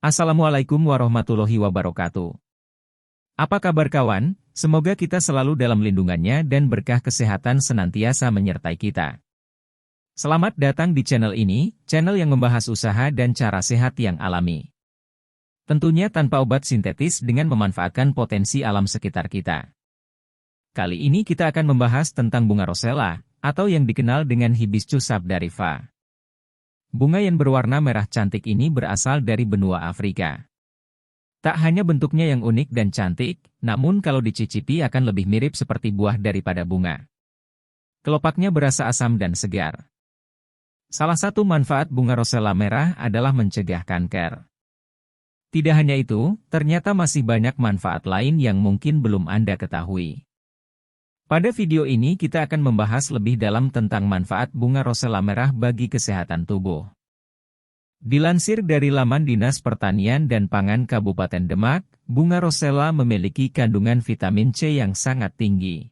Assalamualaikum warahmatullahi wabarakatuh. Apa kabar kawan? Semoga kita selalu dalam lindungannya dan berkah kesehatan senantiasa menyertai kita. Selamat datang di channel ini, channel yang membahas usaha dan cara sehat yang alami. Tentunya tanpa obat sintetis dengan memanfaatkan potensi alam sekitar kita. Kali ini kita akan membahas tentang bunga rosella, atau yang dikenal dengan Hibiscus sabdarifa. Bunga yang berwarna merah cantik ini berasal dari benua Afrika. Tak hanya bentuknya yang unik dan cantik, namun kalau dicicipi akan lebih mirip seperti buah daripada bunga. Kelopaknya berasa asam dan segar. Salah satu manfaat bunga rosella merah adalah mencegah kanker. Tidak hanya itu, ternyata masih banyak manfaat lain yang mungkin belum Anda ketahui. Pada video ini kita akan membahas lebih dalam tentang manfaat bunga rosella merah bagi kesehatan tubuh. Dilansir dari laman Dinas Pertanian dan Pangan Kabupaten Demak, bunga rosella memiliki kandungan vitamin C yang sangat tinggi.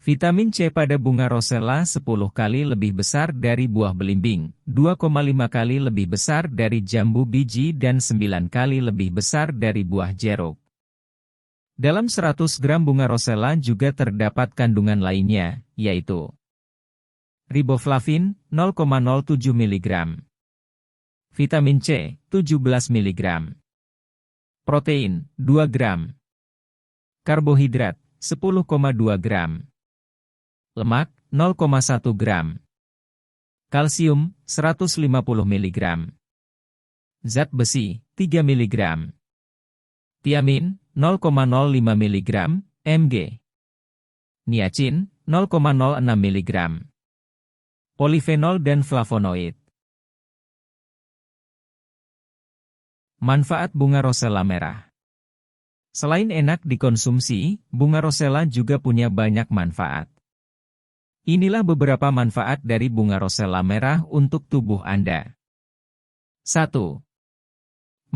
Vitamin C pada bunga rosella 10 kali lebih besar dari buah belimbing, 2,5 kali lebih besar dari jambu biji dan 9 kali lebih besar dari buah jeruk. Dalam 100 gram bunga rosella juga terdapat kandungan lainnya, yaitu riboflavin, 0,07 mg, vitamin C, 17 mg, protein, 2 gram, karbohidrat, 10,2 gram, lemak, 0,1 gram, kalsium, 150 mg, zat besi, 3 mg, tiamin, 0,05 mg, Mg. Niacin, 0,06 mg. Polifenol dan flavonoid. Manfaat bunga rosella merah. Selain enak dikonsumsi, bunga rosella juga punya banyak manfaat. Inilah beberapa manfaat dari bunga rosella merah untuk tubuh Anda. 1.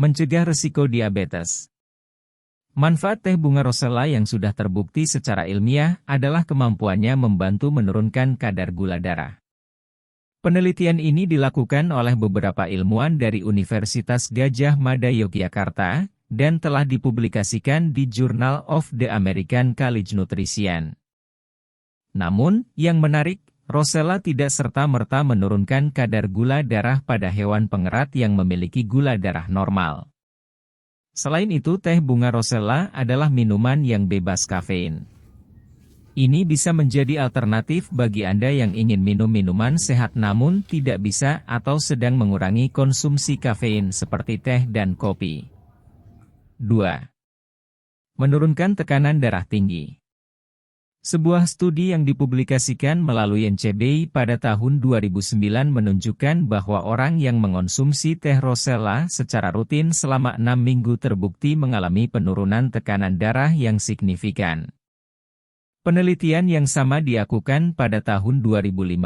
Mencegah risiko diabetes. Manfaat teh bunga rosella yang sudah terbukti secara ilmiah adalah kemampuannya membantu menurunkan kadar gula darah. Penelitian ini dilakukan oleh beberapa ilmuwan dari Universitas Gadjah Mada Yogyakarta, dan telah dipublikasikan di Journal of the American College Nutrition. Namun, yang menarik, rosella tidak serta-merta menurunkan kadar gula darah pada hewan pengerat yang memiliki gula darah normal. Selain itu, teh bunga rosella adalah minuman yang bebas kafein. Ini bisa menjadi alternatif bagi Anda yang ingin minum minuman sehat namun tidak bisa atau sedang mengurangi konsumsi kafein seperti teh dan kopi. 2. Menurunkan tekanan darah tinggi. Sebuah studi yang dipublikasikan melalui NCBI pada tahun 2009 menunjukkan bahwa orang yang mengonsumsi teh rosella secara rutin selama 6 minggu terbukti mengalami penurunan tekanan darah yang signifikan. Penelitian yang sama dilakukan pada tahun 2015,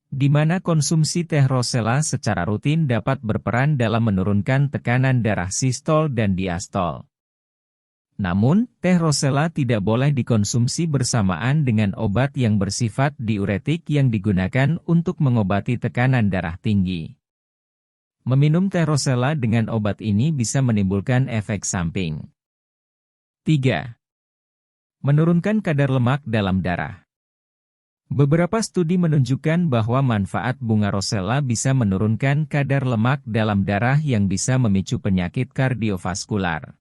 di mana konsumsi teh rosella secara rutin dapat berperan dalam menurunkan tekanan darah sistol dan diastol. Namun, teh rosella tidak boleh dikonsumsi bersamaan dengan obat yang bersifat diuretik yang digunakan untuk mengobati tekanan darah tinggi. Meminum teh rosella dengan obat ini bisa menimbulkan efek samping. 3. Menurunkan kadar lemak dalam darah. Beberapa studi menunjukkan bahwa manfaat bunga rosella bisa menurunkan kadar lemak dalam darah yang bisa memicu penyakit kardiovaskular.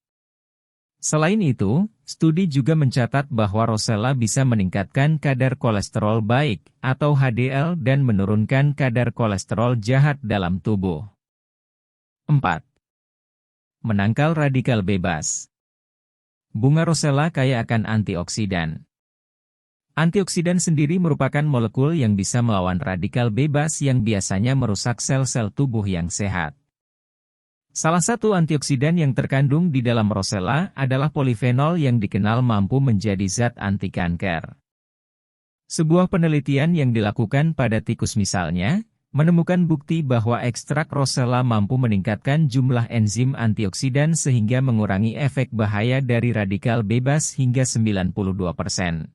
Selain itu, studi juga mencatat bahwa rosella bisa meningkatkan kadar kolesterol baik, atau HDL dan menurunkan kadar kolesterol jahat dalam tubuh. 4. Menangkal radikal bebas. Bunga rosella kaya akan antioksidan. Antioksidan sendiri merupakan molekul yang bisa melawan radikal bebas yang biasanya merusak sel-sel tubuh yang sehat. Salah satu antioksidan yang terkandung di dalam rosella adalah polifenol yang dikenal mampu menjadi zat anti kanker. Sebuah penelitian yang dilakukan pada tikus misalnya, menemukan bukti bahwa ekstrak rosella mampu meningkatkan jumlah enzim antioksidan sehingga mengurangi efek bahaya dari radikal bebas hingga 92%.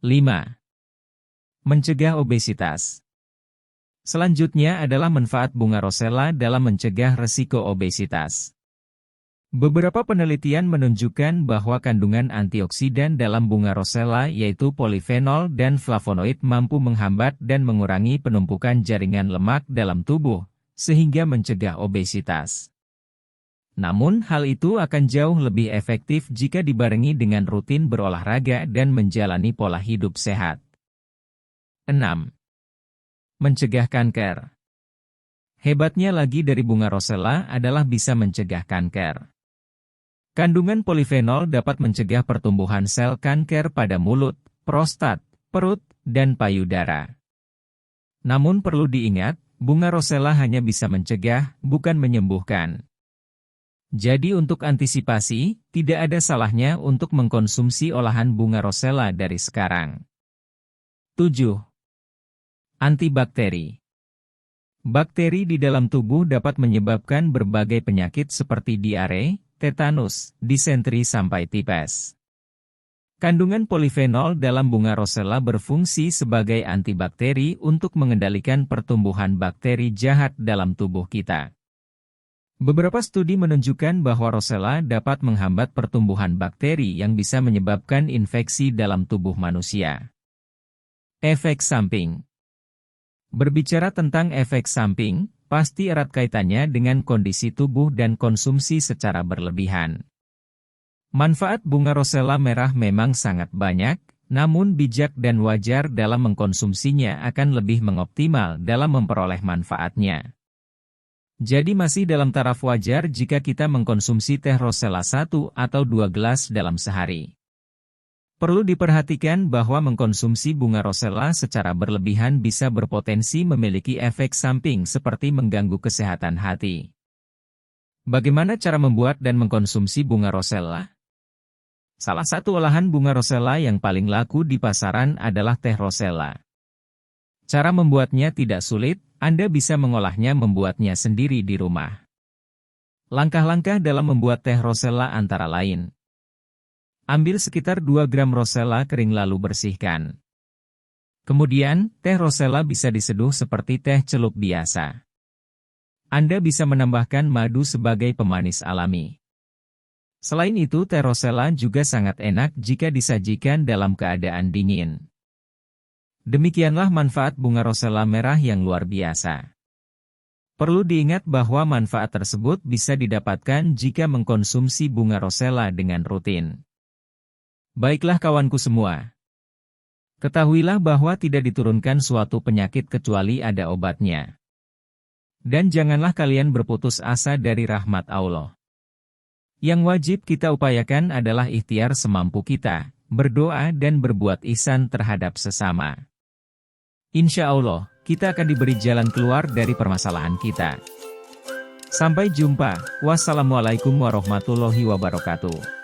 5. Mencegah obesitas. Selanjutnya adalah manfaat bunga rosella dalam mencegah resiko obesitas. Beberapa penelitian menunjukkan bahwa kandungan antioksidan dalam bunga rosella yaitu polifenol dan flavonoid mampu menghambat dan mengurangi penumpukan jaringan lemak dalam tubuh, sehingga mencegah obesitas. Namun hal itu akan jauh lebih efektif jika dibarengi dengan rutin berolahraga dan menjalani pola hidup sehat. 6. Mencegah kanker. Hebatnya lagi dari bunga rosella adalah bisa mencegah kanker. Kandungan polifenol dapat mencegah pertumbuhan sel kanker pada mulut, prostat, perut, dan payudara. Namun perlu diingat, bunga rosella hanya bisa mencegah, bukan menyembuhkan. Jadi untuk antisipasi, tidak ada salahnya untuk mengkonsumsi olahan bunga rosella dari sekarang. 7. Antibakteri. Bakteri di dalam tubuh dapat menyebabkan berbagai penyakit seperti diare, tetanus, disentri sampai tipes. Kandungan polifenol dalam bunga rosella berfungsi sebagai antibakteri untuk mengendalikan pertumbuhan bakteri jahat dalam tubuh kita. Beberapa studi menunjukkan bahwa rosella dapat menghambat pertumbuhan bakteri yang bisa menyebabkan infeksi dalam tubuh manusia. Efek samping. Berbicara tentang efek samping, pasti erat kaitannya dengan kondisi tubuh dan konsumsi secara berlebihan. Manfaat bunga rosella merah memang sangat banyak, namun bijak dan wajar dalam mengkonsumsinya akan lebih mengoptimal dalam memperoleh manfaatnya. Jadi masih dalam taraf wajar jika kita mengkonsumsi teh rosella 1 atau 2 gelas dalam sehari. Perlu diperhatikan bahwa mengkonsumsi bunga rosella secara berlebihan bisa berpotensi memiliki efek samping seperti mengganggu kesehatan hati. Bagaimana cara membuat dan mengkonsumsi bunga rosella? Salah satu olahan bunga rosella yang paling laku di pasaran adalah teh rosella. Cara membuatnya tidak sulit, Anda bisa membuatnya sendiri di rumah. Langkah-langkah dalam membuat teh rosella antara lain. Ambil sekitar 2 gram rosella kering lalu bersihkan. Kemudian, teh rosella bisa diseduh seperti teh celup biasa. Anda bisa menambahkan madu sebagai pemanis alami. Selain itu, teh rosella juga sangat enak jika disajikan dalam keadaan dingin. Demikianlah manfaat bunga rosella merah yang luar biasa. Perlu diingat bahwa manfaat tersebut bisa didapatkan jika mengkonsumsi bunga rosella dengan rutin. Baiklah kawanku semua. Ketahuilah bahwa tidak diturunkan suatu penyakit kecuali ada obatnya. Dan janganlah kalian berputus asa dari rahmat Allah. Yang wajib kita upayakan adalah ikhtiar semampu kita, berdoa dan berbuat ihsan terhadap sesama. Insya Allah, kita akan diberi jalan keluar dari permasalahan kita. Sampai jumpa. Wassalamualaikum warahmatullahi wabarakatuh.